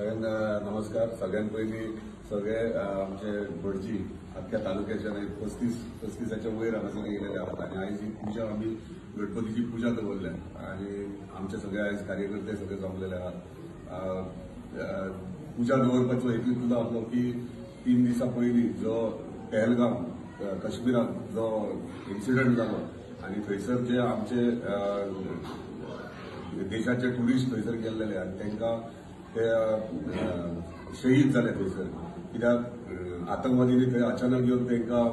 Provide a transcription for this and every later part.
सगळ्यांना नमस्कार. सगळ्यात पहिली सगळे आमचे भटजी अख्ख्या तालुक्याच्या 35च्या वयर हांगासर गेलेले आहात आणि आयज ही पूजा आम्ही गणपतीची पूजा दवरल्या आणि आमचे सगळे आयज कार्यकर्ते सगळे जमलेले आहात. पूजा दवरपाचो हेतू सुद्धा आसलो की 3 दिसा पयलीं जो पहलगाम काश्मीरात जो इन्सिडंट जालो आणि थंयसर जे आमचे देशाचे टुरिस्ट थंयसर गेल्लेले आनी तांकां ते शहीद जाले थंयसर, कित्याक आतंकवादींनी थंय अचानक येवन तांकां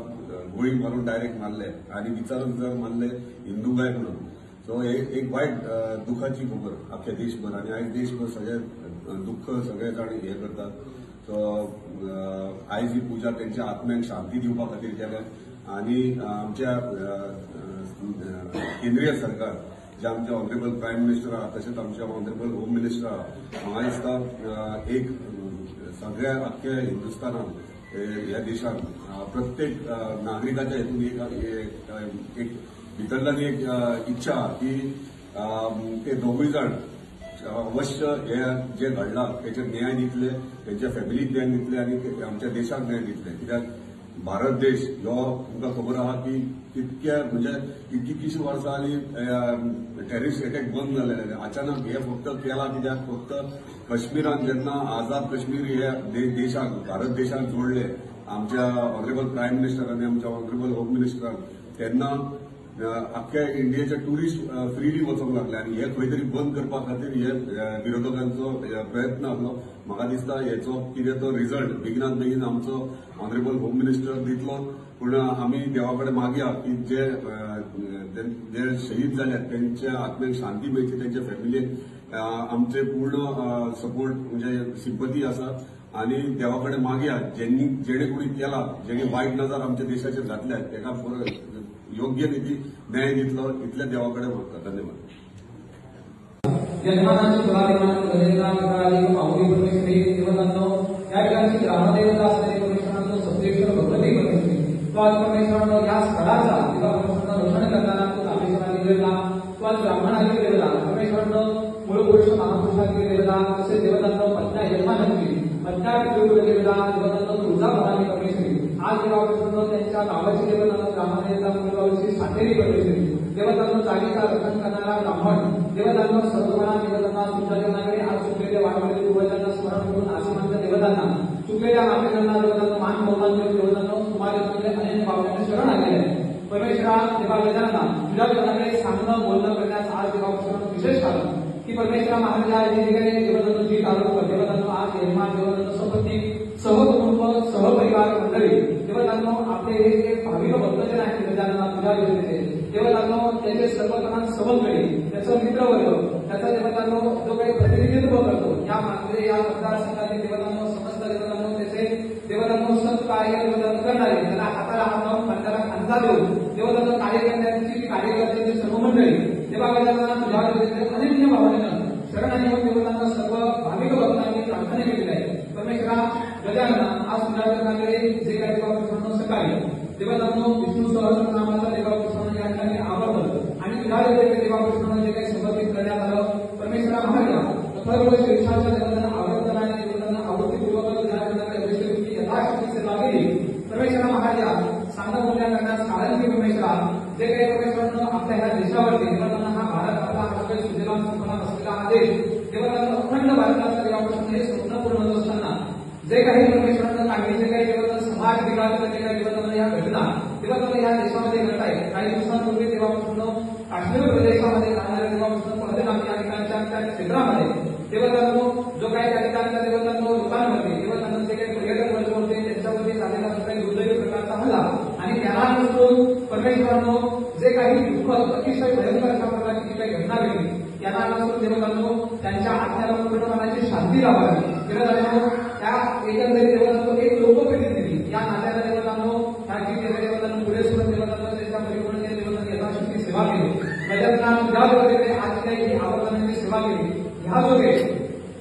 गोळी मारून डायरेक्ट मारले आणि विचारून जर मारले हिंदू गाय म्हणून. सो एक वायट दुखाची खबर अख्ख्या देशभर आणि आयज देशभर सगळे दुःख सगळे जाण हे करतात. सो आयज ही पूजा त्यांच्या आत्म्याक शांती दिवपा खातीर केल्या आणि आमच्या केंद्रीय सरकार जे आमचे ऑनरेबल प्रायम मिनिस्टर आहात तसेच आमचे ऑनरेबल होम मिनिस्टर आहात, म्हाका दिसता एक सगळ्या अख्ख्या हिंदुस्थानात ह्या देशात प्रत्येक नागरिकाच्या हेतून एक भितरल्यान एक इच्छा की ते दोगूय जाण अवश्य हे जे घडला त्याचे न्याय दितले, त्यांच्या फॅमिलीक न्याय दितले आणि आमच्या देशाक न्याय दितले. कित्याक भारत देश ह्यो तुमकां खबर आहा की कितक्या म्हणजे कितकीशीं वर्सां जालीं टेररिस्ट अटॅक बंद जालेले. अचानक हे फक्त केला कित्याक फक्त काश्मीरान जेन्ना आझाद काश्मीर हे देशाक भारत देशाक जोडले आमच्या ऑनरेबल प्रायम मिनिस्टर आणि आमच्या ऑनरेबल होम मिनिस्टरान, तेन्ना अख्ख्या इंडियाचे टुरिस्ट फ्रीली वचूंक लागले आणि हे खंय तरी बंद करपा खातीर हे विरोधकांचो प्रयत्न आसलो. म्हाका दिसता हेचो कितें तो रिझल्ट बेगिनात बेगीन आमचो ऑनरेबल होम मिनिस्टर दितलो. पूण आमी देवा कडेन मागया की जे शहीद जाल्यात त्यांच्या आत्म्याक शांती मेळची, त्यांच्या फॅमिलीक आमचे पूर्ण सपोर्ट म्हणजे सिंपती आसा आणि देवा कडेन मागया जेणे कोणी केला, जेणे वायट नजर आमच्या देशाचेर घातल्या ताका योग्य रीती न्याय दितलो इतल्या देवा कडेन मागता. धन्यवाद. जन्मानाची कुलादेवांना गजेंद्रा मित्राली पावली परमेश्वरी देवतांनो या ठिकाणची ग्रामदेवता असलेली परमेश्वरांनो सप्तेश्वर भगवती परमेश्वरी तो आज परमेश्वरांनो या स्थळाचा किंवा परमेश्वरांना रोषण करताना तो कामेश्वरांनी दिलेला तो आज ब्राह्मणांनी दिलेला परमेश्वरांनो मूळ पुरुष महापुरुषांनी दिलेला तसे देवतांनो पत्ता यजमानांनी पत्ता पितृ दिलेला देवतांनो तुळजा भवानी परमेश्वरी आज जेव्हा परमेश्वरांनो त्यांच्या गावाची देवतांनो ग्रामदेवता गावाची सातेरी परमेश्वरी देवतांनो जागेचा रक्षण करणारा ब्राह्मण देवतांनो सर्वना देवतांना तुमच्या जीवनाकडे आज चुकलेल्या वाढवलेल्या पूर्वजांना स्मरण करून आशीर्वाद देवतांना चुकलेल्या नागरिकांना देवतांना मान बहुमान देवतांनो तुम्हाला अनेक पावलांना शरण आलेले आहे. परमेश्वरा देवा वेदांना तुझ्या जीवनाकडे सांगणं बोलणं करण्यास आज देवा विशेष कारण की परमेश्वरा महाराजा जे ठिकाणी देवतांनो जी आरोप देवतांनो आज यजमान देवतांनो संपत्ती सहकुटुंब सहपरिवार मंडळी देवतांनो आपले हे भाविक भक्तजन आहेत देवतांना तुझ्या योजनेचे देवतांनो त्याचे सर्वजणांना समन्वयी त्याचा मित्रवर्ग त्याचा देवतांनो जो काही प्रतिनिधित्व करतो या मागचे या मतदारसंघातील देवतांनो समस्त देवतांनो त्याचे देवतांनो सत्कार्य देवतांनो करणारे त्याला हाताला हात लावून पंचाला खांदा देऊन देवतांनो कार्य करण्याची कार्यकर्त्यांची सर्व मंडळी देवा वेदांना तुझ्या योजनेचे अनन्य भावनेनं शरणाने देवतांना सर्व भाविक भक्तांनी प्रार्थना केलेली आहे. परमेश्वरा गजानन आज तुझ्या योजनाकडे जे काही देवा सकाळी देवतांनो विष्णू सहस्रनामाचा देवा या ठिकाणी आवडतं आणि तुझ्या योजनेचे देवा जे काही समर्पित करण्यात आलं परमेश्वरा महाराजा सर्व शीर्षाच्या देवतांना आवडतं आणि देवतांना आवडतीपूर्वक तुझ्या योजनाकडे अभिषेक यथाशक्ती सेवा केली. परमेश्वरा महाराजा सांगता बोलण्या करण्यास कारण की परमेश्वरा जे काही परमेश्वरांनो आपल्या ह्या देशावरती देवतांना हा भारत आपला हा सगळे सुजलाम सुफलाम असलेला हा देश देवतांना अखंड भारताचा देवापासून हे स्वप्न पूर्ण होत असताना जे काही परमेश्वरांना सांगितले जे काही देवतांना समाज विकासाच्या जे काही देवतांना या घटना देवतांना या देशामध्ये घडत आहे. काही दिवसांपूर्वी देवापासून काश्मीर प्रदेशामध्ये राहणाऱ्या देवापासून पहलगाम या ठिकाणच्या त्या क्षेत्रामध्ये देवतांनो जो काही त्या ठिकाणच्या देवतांनो लोकांवरती देवतांना जे काही पर्यटक वर्ग होते त्यांच्यावरती झालेला जो काही दुर्दैवी प्रकारचा हल्ला आणि त्यानंतर परमेश्वरांनो जे काही दुःख अतिशय भयंकर अशा प्रकारची जी काही घटना घडली यांना अनुसरून देवतांनो त्यांच्या आत्म्याला पूर्णपणाची शांती लावावी. देवतांनो त्या एकंदरीत देवतांनो एक लोकप्रतिनिधी या नात्याला देवतांनो ह्या जी देवतांनो पुढे सोडून देवतांनो त्यांच्या परिपूर्णतेने देवतांनी यथाशक्ती सेवा केली. गजानना तुझ्या योजनेने आज काही आवर्तनांची सेवा केली. ह्या जोगे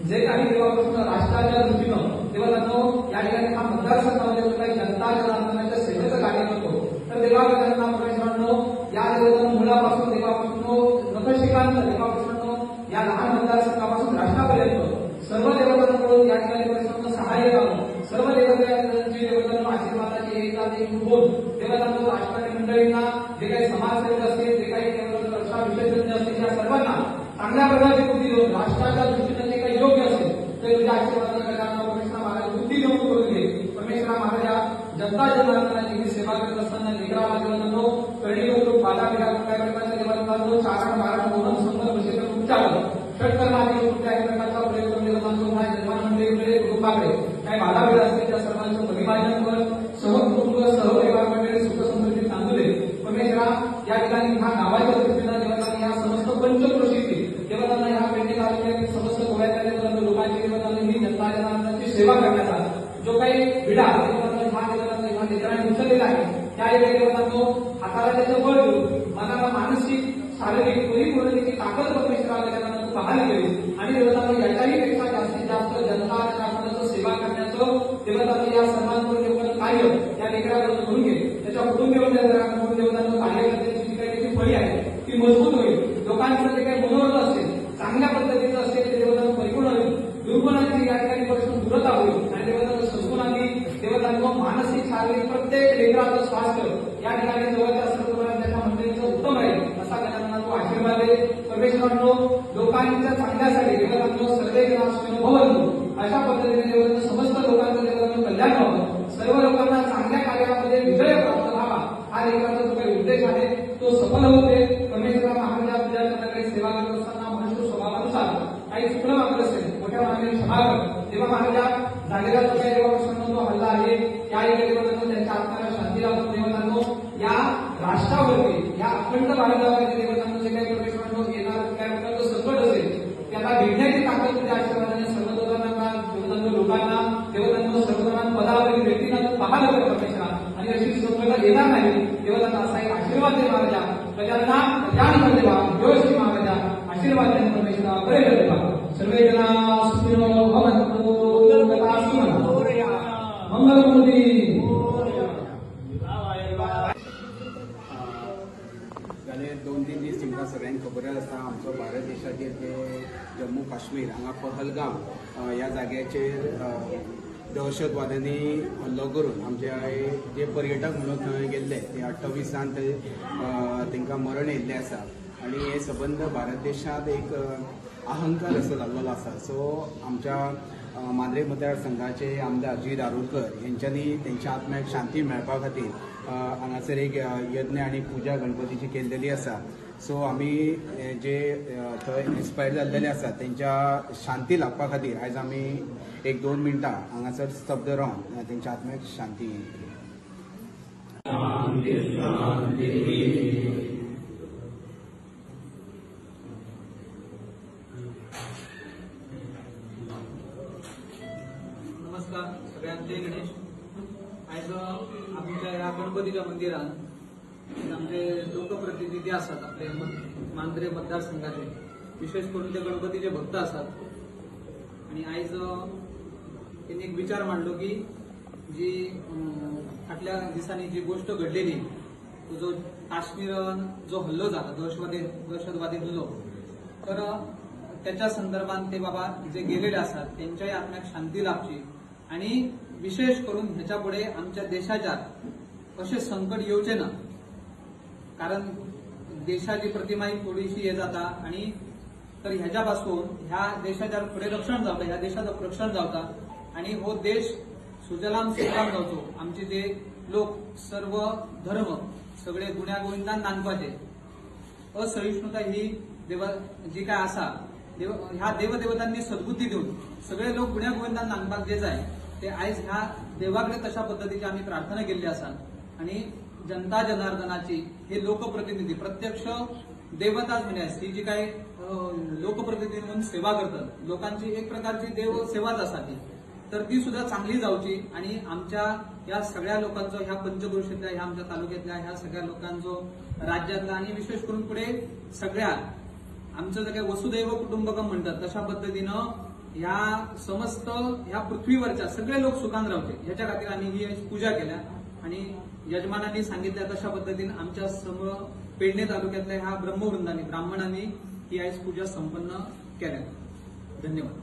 जे काही देवापासून राष्ट्राच्या दृष्टीनं देवतांनो या ठिकाणी हा मतदारसंघामध्ये जो काही जनता जनार्दनाच्या सेवेचं कार्य करतो तर देवा गजानना परमेश्वरांनो या देवतांनो मुलापासून देवापासून नखशिकांत देवापासून या लहान मतदारसंघापासून राष्ट्रापर्यंत सर्व देवतांकडून या एक बोल देवतांना राजकारणी मंडळींना जे काही समाजसेवक असतील जे काही रक्षा विशेषज्ञ असतील या सर्वांना चांगल्या प्रकारची बुद्धी देऊन राष्ट्राच्या दृष्टीने जे काही योग्य असेल ते तुझ्या आशीर्वादाने करताना परमेश्वर महाराज बुद्धी देऊन करून घे. परमेश्वर महाराजा जनता जनार्दनाची सेवा करत असताना लेकराला देवतांनो करणी लोक बाधा विधा कुठल्या प्रकारच्या देवतांनो चारण मारण बोलून संबंध क्षेत्र उपचार षटकर्मातील कुठल्याही प्रकारचा प्रयोग देवतांनो काय निर्माण मंडळीकडे कुटुंबाकडे काही बाधा विधा असतील त्या सर्वांचं परिमार्जन कर. सहकुटुंब सहपरिवार मंडळी सुख समृद्धी चांगू दे. परमेश्वरा या ठिकाणी ह्या गावाच्या दृष्टीनं देवतांनी या समस्त पंचक्रोशीची देवतांना ह्या पेंडी तालुक्यातील समस्त गोव्याच्या देवतांना लोकांची देवतांना ही जनता जनार्दनाची सेवा करण्याचा जो काही विडा देवतांना ह्या लेकरांनी उचललेला आहे त्या देवतांनो हाताला त्याचं बळ देऊन मनाला मानसिक शारीरिक परिपूर्णतेची ताकद परमेश्वराला देवतांना तू बहाल केली आणि देवतांना याच्याही पेक्षा जास्तीत जास्त जनता जनार्दनाचं सेवा करण्याचं देवतांना या सर्वांकडून देवतांना कार्य या लेकराकडून करून घे. त्याच्या कुटुंबीय देवतांना कार्य करण्याची जी काही त्याची फळी आहे ती मजबूत होईल. लोकांचं जे काही मनोरथ असेल चांगल्या पद्धतीचं असेल ते देवतांना परिपूर्ण होईल. दुर्गुणांची या ठिकाणी पासून दूरता होईल आणि देवतांना सद्गुणांनी देवतांना मानसिक शारीरिक प्रत्येक लेकराचं स्वास्थ्य या ठिकाणी जवळच्या सर्व त्याच्या मंडळीचं उत्तम राहील असा त्यांना तो आशीर्वाद आहे. परमेश्वरांनो लोकांच्या चांगल्यासाठी देवतांना सर्वे जनार्दन भवंतु अशा पद्धतीने देवतांना समस्त लोकांचं देवतांना कल्याण व्हावं. सर्व लोकांना चांगल्या कार्यामध्ये विजय प्राप्त व्हावा हा देवतांचा जो काही उद्देश आहे तो सफल होते. परमेश्वरा महाराजा तुझ्या जनतेकडे सेवा करत असताना मनुष्य स्वभावानुसार काही चुकलं मागत असेल मोठ्या मानवी क्षमा कर. तेव्हा महाराजा झालेला जो काही देवापासून जो हल्ला आहे त्याही देवतांना त्यांच्या आत्म्याला शांती लावून देवतांनो या राष्ट्रावरती या अखंड भारतावरती देवतांना जे काही परमेश्वरांनो येणार काय प्रकारचं संकट असेल त्याला भेटण्याची ताकद तुझ्या आशीर्वादाने सर्व देवतांना लोकांना देवतांना सर्वजणांना पदावरील व्यक्तींना बहाल कर परमेश्वरा आणि अशी संकट येणार नाही देवतांना असा एक आशीर्वाद दे महाराजा. प्रजांना कल्याण देवा योशी महाराजा आशीर्वाद दे परमेश्वरा बरे देवा. सर्वे जना सुखिनो भवन्तु तथास्तु मंगलमूर्ती. जाले 2-3 दीस तुमकां सगळ्यांक खबर आसा आमचो भारत देशाचेर जे जम्मू काश्मीर हांगा पहलगाम ह्या जाग्याचेर दहशतवाद्यांनी हल्लो करून आमचे जे पर्यटक म्हणून थंय गेल्ले ते 28 तांकां मरण येयल्लें आसा आनी हे संबंद भारत देशांत एक अहंकार असो जाल्लो आसा. सो आमच्या मांद्रे मतदारसंघाचे आमदार जी दारुरकर यांच्यांनी त्यांच्या आत्म्याक शांती मेळपा खातीर हांगासर एक यज्ञ आनी पुजा गणपतीची केल्लेली आसा. सो आमी जे थंय एक्सपायर जाल्लेले आसा त्यांच्या शांती लाभपा खातीर आयज आमी 1-2 मिनटां हांगासर स्तब्ध रावन त्यांच्या आत्म्याक शांती नमस्कार सगळ्यांक जय गणेश. आयज आमच्या ह्या गणपतीच्या मंदिरात आमचे लोकप्रतिनिधी असतात आपले मांद्रे मतदारसंघाचे विशेष करून ते गणपतीचे भक्त असतात आणि आयज त्यांनी एक विचार मांडलो की जी फाटल्या दिसांनी जी गोष्ट घडलेली तो जो काश्मीरान जो हल्लो झाला दहशतवादी हल्लो तर त्याच्या संदर्भात ते बाबा जे गेलेले असतात त्यांच्याही आत्म्याक शांती लाभची आणि विशेष करून ह्याच्या पुढे आमच्या देशाच्या असे संकट येवचे ना कारण देशाची प्रतिमा ही थोडीशी हे जाता आणि तर ह्याच्यापासून ह्या देशाच्या फुडें रक्षण जावता ह्या देशाचं रक्षण जावता आणि हो देश सुजलाम सुफलाम जावचो. आमचे जे लोक सर्व धर्म सगळे गुण्या गोविंदान नांदपाचे असहिष्णुता ही जी काय आसा ह्या देवदेवतांनी सद्बुद्धी देऊन सगळे लोक गुण्या गोविंदान नांदपाक जे जाय ते आयज ह्या देवाकडे तशा पद्धतीची आम्ही प्रार्थना केल्ली आसा आणि जनता जनार्दनाची हे लोकप्रतिनिधी प्रत्यक्ष देवताच म्हणल्यास ही जी काही लोकप्रतिनिधी म्हणून सेवा करतात लोकांची एक प्रकारची देव सेवाच असा ती तर ती सुद्धा चांगली जावची आणि आमच्या या सगळ्या लोकांचं ह्या पंचक्रोशीतल्या ह्या आमच्या तालुक्यातल्या ह्या सगळ्या लोकांचो राज्यातला आणि विशेष करून पुढे सगळ्या आमचं जे काही वसुदैव कुटुंबकम म्हणतात तशा पद्धतीनं ह्या समस्त ह्या पृथ्वीवरच्या सगळे लोक सुखान रावचे ह्याच्या खातीर आम्ही ही पूजा केल्या आणि यजमानांनी सांगितल्या तशा पद्धतीने आमच्या समोर पेडणे तालुक्यातल्या ह्या ब्रह्मवृंदांनी ब्राह्मणांनी ही आज पूजा संपन्न केल्या. धन्यवाद.